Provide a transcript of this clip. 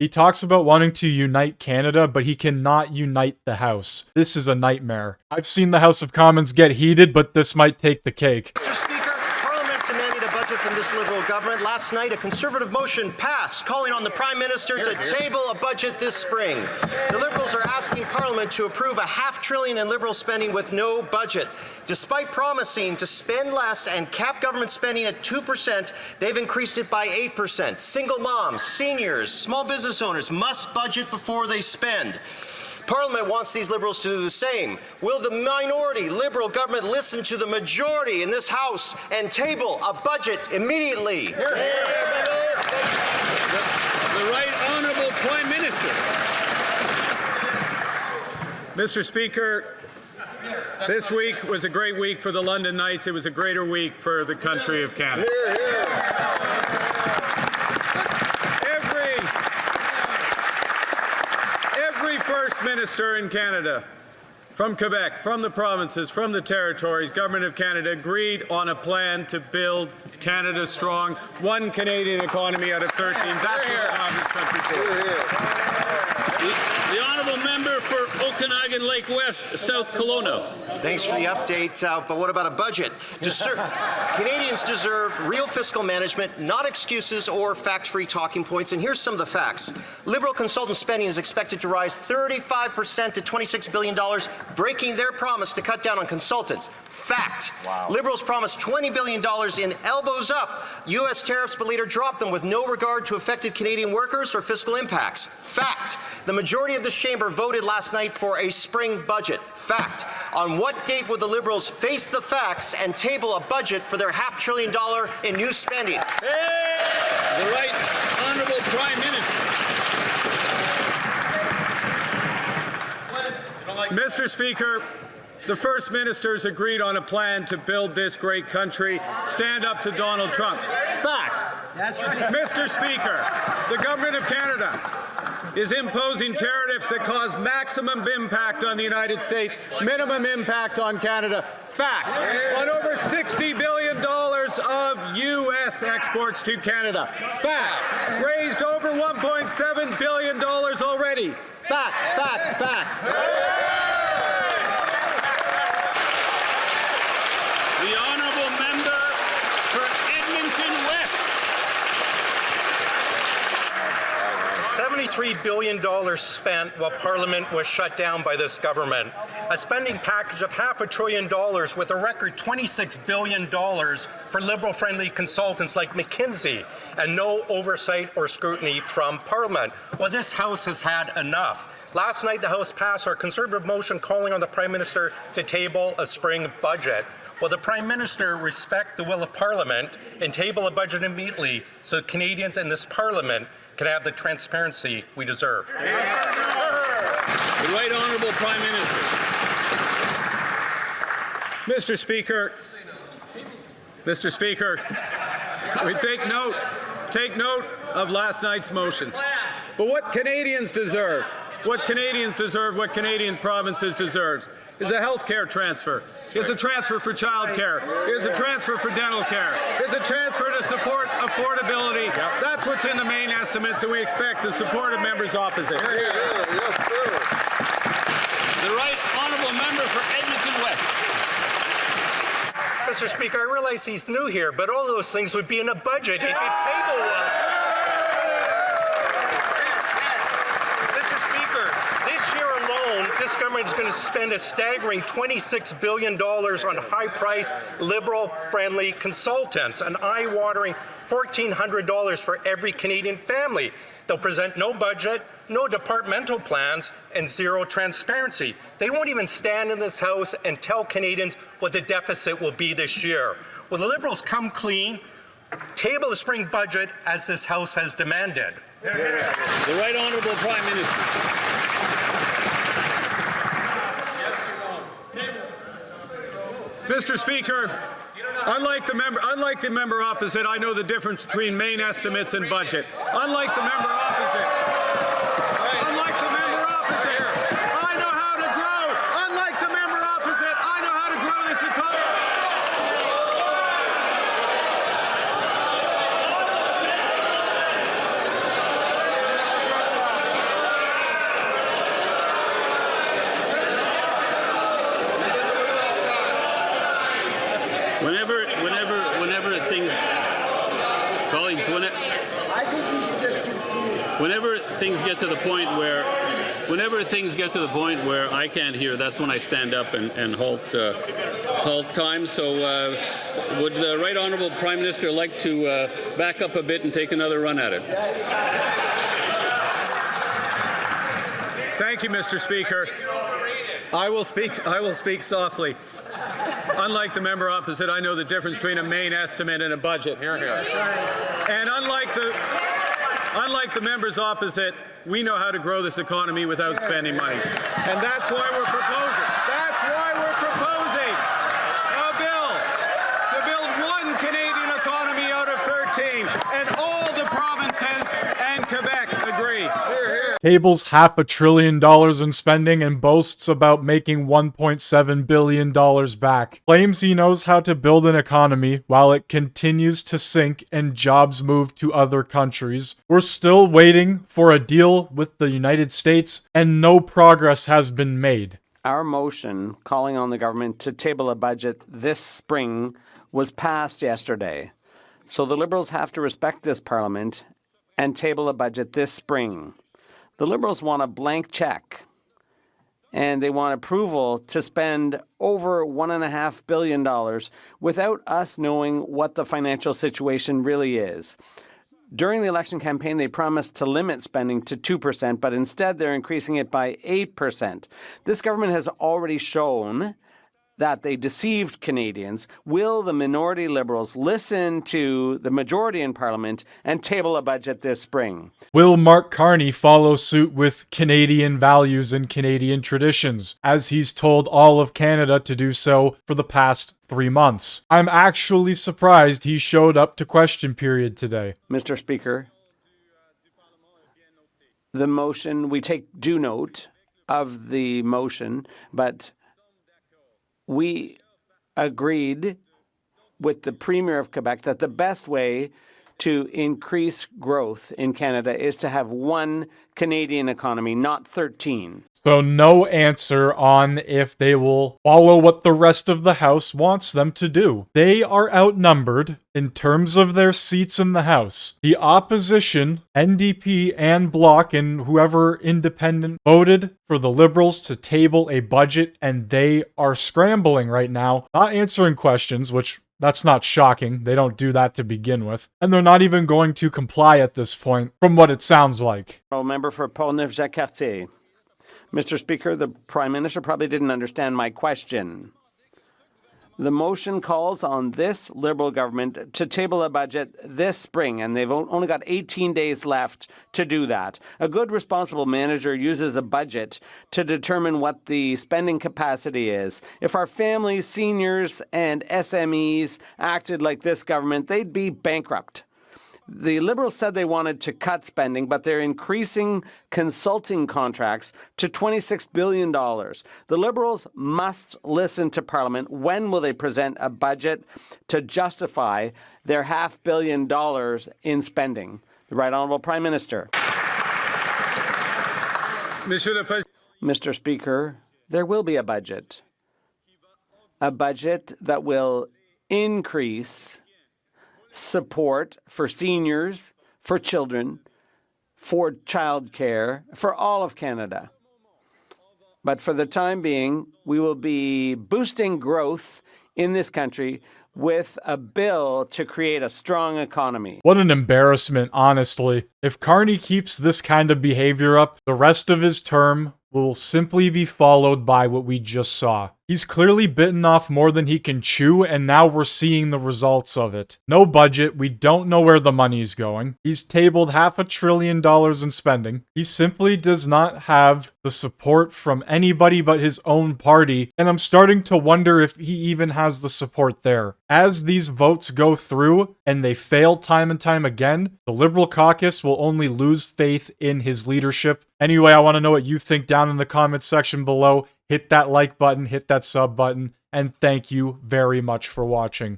He talks about wanting to unite Canada, but he cannot unite the House. This is a nightmare. I've seen the House of Commons get heated, but this might take the cake. Mr. Speaker, Parliament's demanding a budget from this Liberal government. Last night, a Conservative motion passed calling on the Prime Minister to table a budget this spring. The Liberals are asking Parliament to approve $500 billion in Liberal spending with no budget. Despite promising to spend less and cap government spending at 2%, they've increased it by 8%. Single moms, seniors, small business owners must budget before they spend. Parliament wants these Liberals to do the same. Will the minority Liberal government listen to the majority in this House and table a budget immediately? The Right Honourable Prime Minister. Mr. Speaker, this week was a great week for the London Knights. It was a greater week for the country of Canada. Every First Minister in Canada, from Quebec, from the provinces, from the territories, Government of Canada agreed on a plan to build Canada strong. One Canadian economy out of 13. That's what we want this country for. The Honourable Member for Okanagan Lake West, South Kelowna. Thanks for the update, but what about a budget? Canadians deserve real fiscal management, not excuses or fact-free talking points. And here's some of the facts. Liberal consultant spending is expected to rise 35% to $26 billion, breaking their promise to cut down on consultants. Fact. Wow. Liberals promised $20 billion in elbows up U.S. tariffs, but later dropped them with no regard to affected Canadian workers or fiscal impacts. Fact. The majority of this chamber voted last night for a spring budget. Fact. On what date would the Liberals face the facts and table a budget for their $500 billion in new spending? The Right Honourable Prime Minister. Mr. Speaker, the First Ministers agreed on a plan to build this great country. Stand up to Donald Trump. Fact. That's right. Mr. Speaker, the Government of Canada is imposing tariffs that cause maximum impact on the United States, minimum impact on Canada. Fact. On over $60 billion of U.S. exports to Canada. Fact. Raised over $1.7 billion already. Fact, fact, fact. The Honourable Member for Edmonton West. $73 billion spent while Parliament was shut down by this government. A spending package of $500 billion with a record $26 billion for Liberal-friendly consultants like McKinsey, and no oversight or scrutiny from Parliament. Well, this House has had enough. Last night, the House passed our Conservative motion calling on the Prime Minister to table a spring budget. Will the Prime Minister respect the will of Parliament and table a budget immediately so Canadians in this Parliament can have the transparency we deserve? The Right Honourable Prime Minister. Mr. Speaker, we take note of last night's motion. But what Canadian provinces deserve is a health care transfer, is a transfer for child care, is a transfer for dental care, is a transfer to support affordability. That's what's in the main estimates, and we expect the support of members opposite. The Right Honourable Member for Edmonton West. Mr. Speaker, I realize he's new here, but all those things would be in a budget if you table one. Mr. Speaker, this year alone, this government is going to spend a staggering $26 billion on high-priced, Liberal-friendly consultants, an eye-watering $1,400 for every Canadian family. They'll present no budget, no departmental plans, and zero transparency. They won't even stand in this House and tell Canadians what the deficit will be this year. Will the Liberals come clean, table the spring budget as this House has demanded? The Right Honourable Prime Minister. Mr. Speaker, unlike the member opposite, I know the difference between main estimates and budget. Unlike the member opposite, I know how to grow. Unlike the member opposite, I know how to grow this economy. whenever things get to the point where I can't hear, that's when I stand up and halt time. So would the Right Honourable Prime Minister like to back up a bit and take another run at it? Thank you, Mr. Speaker. I will speak softly. Unlike the member opposite, I know the difference between a main estimate and a budget. Here. And unlike the members opposite, we know how to grow this economy without spending money. And that's why we're proposing a bill to build one Canadian economy out of 13. And all the provinces and Quebec agree. Tables $500 billion in spending and boasts about making $1.7 billion back. Claims he knows how to build an economy while it continues to sink and jobs move to other countries. We're still waiting for a deal with the United States and no progress has been made. Our motion calling on the government to table a budget this spring was passed yesterday. So the Liberals have to respect this Parliament and table a budget this spring. The Liberals want a blank check, and they want approval to spend over $1.5 billion without us knowing what the financial situation really is. During the election campaign, they promised to limit spending to 2%, but instead they're increasing it by 8%. This government has already shown that they deceived Canadians. Will the minority Liberals listen to the majority in Parliament and table a budget this spring? Will Mark Carney follow suit with Canadian values and Canadian traditions, as he's told all of Canada to do so for the past 3 months? I'm actually surprised he showed up to question period today. Mr. Speaker, the motion, we take due note of the motion, but we agreed with the Premier of Quebec that the best way to increase growth in Canada is to have one Canadian economy, not 13. So no answer on if they will follow what the rest of the House wants them to do. They are outnumbered in terms of their seats in the House. The opposition, NDP and Bloc and whoever independent, voted for the Liberals to table a budget, and they are scrambling right now, not answering questions, which that's not shocking. They don't do that to begin with. And they're not even going to comply at this point, from what it sounds like. Member for Pont-Neuf-Jacques-Cartier. Mr. Speaker, the Prime Minister probably didn't understand my question. The motion calls on this Liberal government to table a budget this spring, and they've only got 18 days left to do that. A good, responsible manager uses a budget to determine what the spending capacity is. If our families, seniors, and SMEs acted like this government, they'd be bankrupt. The Liberals said they wanted to cut spending, but they're increasing consulting contracts to $26 billion. The Liberals must listen to Parliament. When will they present a budget to justify their $500 million in spending? The Right Honourable Prime Minister. Mr. Speaker, there will be a budget that will increase support for seniors, for children, for childcare, for all of Canada. But for the time being, we will be boosting growth in this country with a bill to create a strong economy. What an embarrassment, honestly. If Carney keeps this kind of behavior up, the rest of his term will simply be followed by what we just saw. He's clearly bitten off more than he can chew, and now we're seeing the results of it. No budget, we don't know where the money's going. He's tabled $500 billion in spending. He simply does not have the support from anybody but his own party, and I'm starting to wonder if he even has the support there. As these votes go through, and they fail time and time again, the Liberal caucus will only lose faith in his leadership. Anyway, I want to know what you think down in the comments section below. Hit that like button, hit that sub button, and thank you very much for watching.